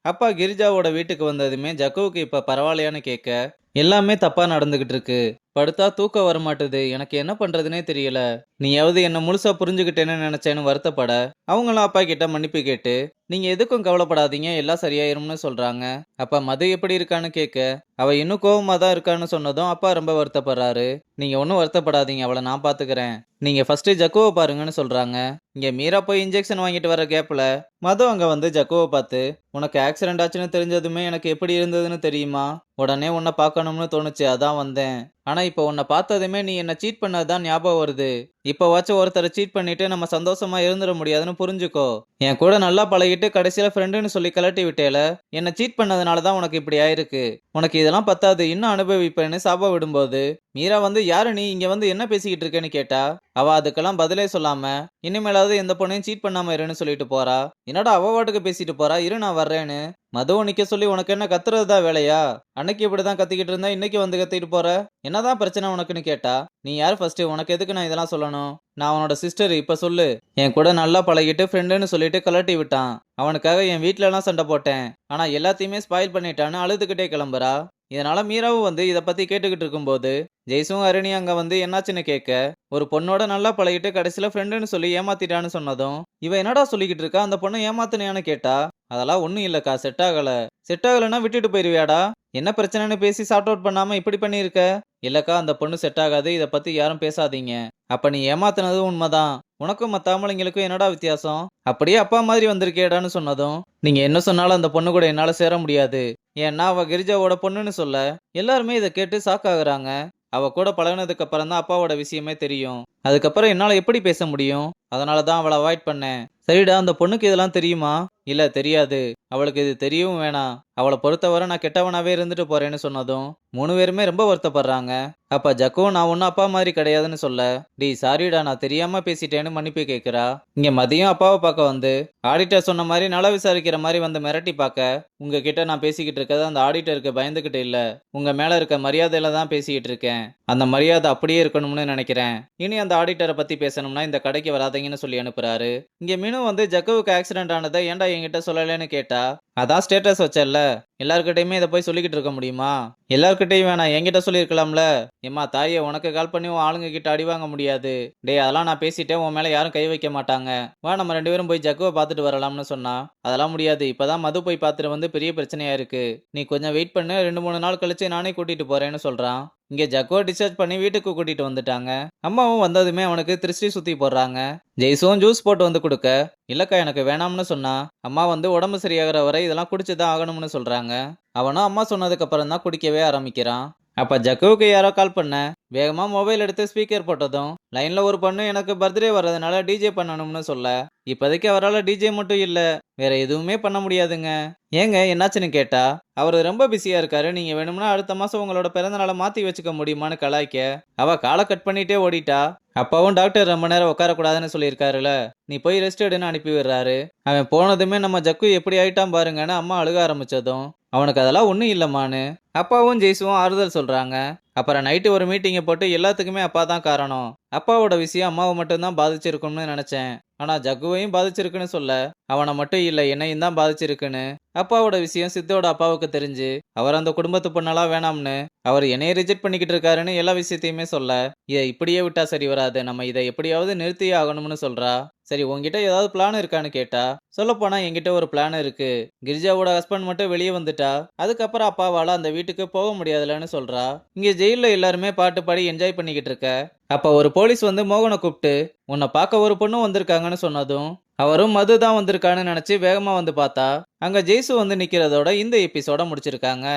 அப்பா கிரிஜாவோட வீட்டுக்கு வந்ததுமே ஜக்குவுக்கு இப்ப பரவாயில்லையான்னு கேட்க, எல்லாமே தப்பா நடந்துகிட்டு இருக்கு. படுத்தா தூக்கம் வரமாட்டுது. எனக்கு என்ன பண்றதுனே தெரியல. நீயாவது என்ன முழுசா புரிஞ்சுகிட்டேன்னு நினைச்சேன்னு வருத்தப்பட, அவங்களும் அப்பா கிட்ட மன்னிப்பு கேட்டு, நீங்க எதுக்கும் கவலைப்படாதீங்க, எல்லாம் சரியாயிரும்னு சொல்றாங்க. அப்ப மது எப்படி இருக்கான்னு கேட்க, அவ இன்னும் கோவமா தான் இருக்கான்னு சொன்னதும் அப்பா ரொம்ப வருத்தப்படுறாரு. நீங்க ஒன்றும் வருத்தப்படாதீங்க, அவளை நான் பாத்துக்கிறேன். நீங்க ஃபர்ஸ்ட் ஜக்குவை பாருங்கன்னு சொல்றாங்க. இங்க மீரா போய் இன்ஜெக்ஷன் வாங்கிட்டு வர கேப்ல மது அங்க வந்து ஜக்குவை பார்த்து, உனக்கு ஆக்சிடென்ட் ஆச்சுன்னு தெரிஞ்சதுமே எனக்கு எப்படி இருந்ததுன்னு தெரியுமா? உடனே உன்னை பார்க்கணும்னு தோணுச்சு, அதான் வந்தேன். ஆனா இப்ப உன்னை பார்த்ததுமே நீ என்ன சீட் பண்ணதுதான் ஞாபகம் வருது. இப்பவாச்சும் ஒருத்தரை சீட் பண்ணிட்டு நம்ம சந்தோஷமா இருந்துட முடியாதுன்னு புரிஞ்சுக்கோ. என் கூட நல்லா பழகிட்டு கடைசியில ஃப்ரெண்டுன்னு சொல்லி கலட்டி விட்டேல, என்ன சீட் பண்ணதுனால தான் உனக்கு இப்படி ஆயிருக்கு. உனக்கு இதெல்லாம் பத்தாது, இன்னும் அனுபவிப்பேன்னு சாப விடும்போது மீரா வந்து யாரு நீ இங்க வந்து என்ன பேசிக்கிட்டு இருக்கேன்னு கேட்டா, அவ அதுக்கெல்லாம் பதிலே சொல்லாம இனிமேலாவது எந்த பொண்ணையும் சீட் பண்ணாம இருன்னு சொல்லிட்டு போறா. என்னடா அவ வாட்டுக்கு பேசிட்டு போறா, இரு நான் வர்றேன்னு. மதுவும் நிக்க சொல்லி உனக்கு என்ன கத்துறதுதான் வேலையா? அன்னைக்கு இப்படிதான் கத்திக்கிட்டு இருந்தா இன்னைக்கு வந்து கத்திட்டு போற. என்னதான் பிரச்சனை உனக்குன்னு கேட்டா, நீ யார் ஃபர்ஸ்ட், உனக்கு எதுக்கு நான் இதெல்லாம் சொல்லணும்? நான் அவனோட சிஸ்டர், இப்ப சொல்லு. என் கூட நல்லா பழகிட்டு ஃப்ரெண்டுன்னு சொல்லிட்டு கலட்டி விட்டான். அவனுக்காக என் வீட்ல எல்லாம் சண்டை போட்டேன். ஆனா எல்லாத்தையுமே ஸ்பாயில் பண்ணிட்டான்னு அழுதுகிட்டே கிளம்புறா. இதனால மீராவும் வந்து இத பத்தி கேட்டுக்கிட்டு இருக்கும்போது ஜெய்சும் அருணி அங்க வந்து என்னாச்சுன்னு கேட்க, ஒரு பொண்ணோட நல்லா பழகிட்டு கடைசியில ஃப்ரெண்டுன்னு சொல்லி ஏமாத்திட்டான்னு சொன்னதும், இவ என்னடா சொல்லிக்கிட்டு இருக்கா, அந்த பொண்ணை ஏமாத்தினியான்னு கேட்டா, அதெல்லாம் ஒண்ணும் இல்லக்கா, செட் ஆகல. செட் ஆகலைன்னா விட்டுட்டு போயிருவியாடா? என்ன பிரச்சனைன்னு பேசி சார்ட் அவுட் பண்ணாம இப்படி பண்ணியிருக்க? இல்லக்கா, அந்த பொண்ணு செட் ஆகாது, இத பத்தி யாரும் பேசாதீங்க. அப்ப நீ ஏமாத்தினது உண்மைதான். உனக்கும் மத்த ஆம்பளைங்களுக்கும் என்னடா வித்தியாசம்? அப்படியே அப்பா மாதிரி வந்திருக்கேடான்னு சொன்னதும், நீங்க என்ன சொன்னாலும் அந்த பொண்ணு கூட என்னால சேர முடியாது. ஏன்னா அவ கிரிஜாவோட பொண்ணுன்னு சொல்ல எல்லாருமே இதை கேட்டு ஷாக் ஆகுறாங்க. அவ கூட பழகுனதுக்கு அப்புறம் தான் அப்பாவோட விஷயமே தெரியும். அதுக்கப்புறம் என்னால எப்படி பேச முடியும்? அதனாலதான் அவளை அவாய்ட் பண்ணேன். சரிடா, அந்த பொண்ணுக்கு இதெல்லாம் தெரியுமா? இல்ல, தெரியாது. அவளுக்கு இது தெரியவும் வேணாம். அவளை பொறுத்தவரை நான் கெட்டவனாவே இருந்துட்டு போறேன்னு சொன்னதும் 3 பேருமே ரொம்ப வருத்தப்படுறாங்க. அப்ப ஜக்கும் நான் ஒன்னும் அப்பா மாதிரி கிடையாதுன்னு சொல்ல, டேய் சாரிடா, நான் தெரியாம பேசிட்டேன்னு மன்னிப்பு கேட்கிறா. இங்க மதியம் அப்பாவை பார்க்க வந்து ஆடிட்டர் சொன்ன மாதிரி நல விசாரிக்கிற மாதிரி வந்து மிரட்டி பார்க்க, உங்ககிட்ட நான் பேசிக்கிட்டு இருக்கிறது அந்த ஆடிட்டருக்கு பயந்துகிட்டு இல்ல, உங்க மேல இருக்க மரியாதையில தான் பேசிக்கிட்டு இருக்கேன். அந்த மரியாதை அப்படியே இருக்கணும்னு நினைக்கிறேன். இனி அந்த ஆடிட்டரை பத்தி பேசணும்னா இந்த கடைக்கு வராதீங்கன்னு சொல்லி அனுப்புறாரு. இங்க மீனு வந்து ஜக்குவுக்கு ஆக்சிடென்ட் ஆனதை ஏன்டா என்கிட்ட சொல்லலன்னு கேட்டா, அதான் ஸ்டேட்டஸ் வச்சல்ல, எல்லார்கிட்டயுமே இதை போய் சொல்லிக்கிட்டு இருக்க முடியுமா? எல்லார்கிட்டயும் வேணாம், என்கிட்ட சொல்லியிருக்கலாம்ல. ஏம்மா தாயே, உனக்கு கால் பண்ணி உன் ஆளுங்க கிட்ட அடி வாங்க முடியாது. டேய், அதெல்லாம் நான் பேசிட்டேன், உன் மேல யாரும் கை வைக்க மாட்டாங்க. வா நம்ம 2 பேரும் போய் ஜக்குவை பார்த்துட்டு வரலாம்னு சொன்னா, அதெல்லாம் முடியாது, இப்பதான் மது போய் பார்த்துட்டு வந்து பெரிய பிரச்சனையா இருக்கு. நீ கொஞ்சம் வெயிட் பண்ணு, 2-3 நாள் கழிச்சு நானே கூட்டிட்டு போறேன்னு சொல்றான். இங்க ஜக்குவை டிஸ்சார்ஜ் பண்ணி வீட்டுக்கு கூட்டிட்டு வந்துட்டாங்க. அம்மாவும் வந்ததுமே அவனுக்கு திருஷ்டி சுத்தி போடுறாங்க. ஜெய்சும் ஜூஸ் போட்டு வந்து கொடுக்க, இல்லக்கா எனக்கு வேணாம்னு சொன்னா, அம்மா வந்து உடம்பு சரியாகிற வரை இதெல்லாம் குடிச்சுதான் ஆகணும்னு சொல்றாங்க. அவனும் அம்மா சொன்னதுக்கு அப்புறம் தான் குடிக்கவே ஆரம்பிக்கிறான். அப்ப ஜக்குவுக்கு யாரோ கால் பண்ண, வேகமா மொபைல் எடுத்து ஸ்பீக்கர் போட்டதும் லைன்ல ஒரு பொண்ணு எனக்கு பர்த்டே வர்றதுனால டிஜே பண்ணணும்னு சொல்ல, இப்போதைக்கு அவரால் டிஜே மட்டும் இல்ல, வேற எதுவுமே பண்ண முடியாதுங்க. ஏங்க என்னாச்சுன்னு கேட்டா, அவரு ரொம்ப பிஸியா இருக்காரு, நீங்க வேணும்னா அடுத்த மாசம் உங்களோட பிறந்த நாளை மாத்தி வச்சுக்க முடியுமான்னு கலாய்க்க, அவ காலை கட் பண்ணிட்டே ஓடிட்டா. அப்பாவும் டாக்டர் ரொம்ப நேரம் உட்காரக்கூடாதுன்னு சொல்லியிருக்காருல, நீ போய் ரெஸ்ட் எடுன்னு அனுப்பி விடுறாரு. அவன் போனதுமே நம்ம ஜக்கு எப்படி ஆயிட்டான் பாருங்கன்னு அம்மா அழுக ஆரம்பிச்சதும், அவனுக்கு அதெல்லாம் ஒன்றும் இல்லம்மான்னு அப்பாவும் ஜெய்சுவும் ஆறுதல் சொல்றாங்க. அப்புறம் நைட்டு ஒரு மீட்டிங்கை போட்டு எல்லாத்துக்குமே அப்பா தான் காரணம். அப்பாவோட விஷயம் அம்மாவை மட்டும்தான் பாதிச்சிருக்கும்னு நினைச்சேன். ஆனா ஜக்குவையும் பாதிச்சிருக்குன்னு சொல்ல, அவனை மட்டும் இல்ல என்னையும் தான் பாதிச்சிருக்குன்னு அப்பாவோட விஷயம் சித்தோட அப்பாவுக்கு தெரிஞ்சு அவர் அந்த குடும்பத்து பொண்ணெல்லாம் வேணாம்னு அவர் என்னைய ரிஜெக்ட் பண்ணிக்கிட்டு இருக்காருன்னு எல்லா விஷயத்தையுமே சொல்ல, இதை இப்படியே விட்டா சரி வராது, நம்ம இதை எப்படியாவது நிறுத்தியே ஆகணும்னு சொல்றா. சரி, உங்ககிட்ட ஏதாவது பிளான் இருக்கான்னு கேட்டா, சொல்ல போனா என்கிட்ட ஒரு பிளான் இருக்கு. கிரிஜாவோட ஹஸ்பண்ட் மட்டும் வெளியே வந்துட்டா அதுக்கப்புறம் அப்பாவால அந்த வீட்டுக்கு போக முடியாதுலன்னு சொல்றா. இங்க ஜெயில எல்லாருமே பாட்டு பாடி என்ஜாய் பண்ணிக்கிட்டு இருக்க. அப்ப ஒரு போலீஸ் வந்து மோகனை கூப்பிட்டு, உன்னை பார்க்க ஒரு பொண்ணு வந்திருக்காங்கன்னு சொன்னதும் அவரும் மது தான் வந்திருக்கான்னு நினைச்சு வேகமா வந்து பார்த்தா, அங்க ஜெய்சு வந்து நிக்கிறதோட இந்த எபிசோட முடிச்சிருக்காங்க.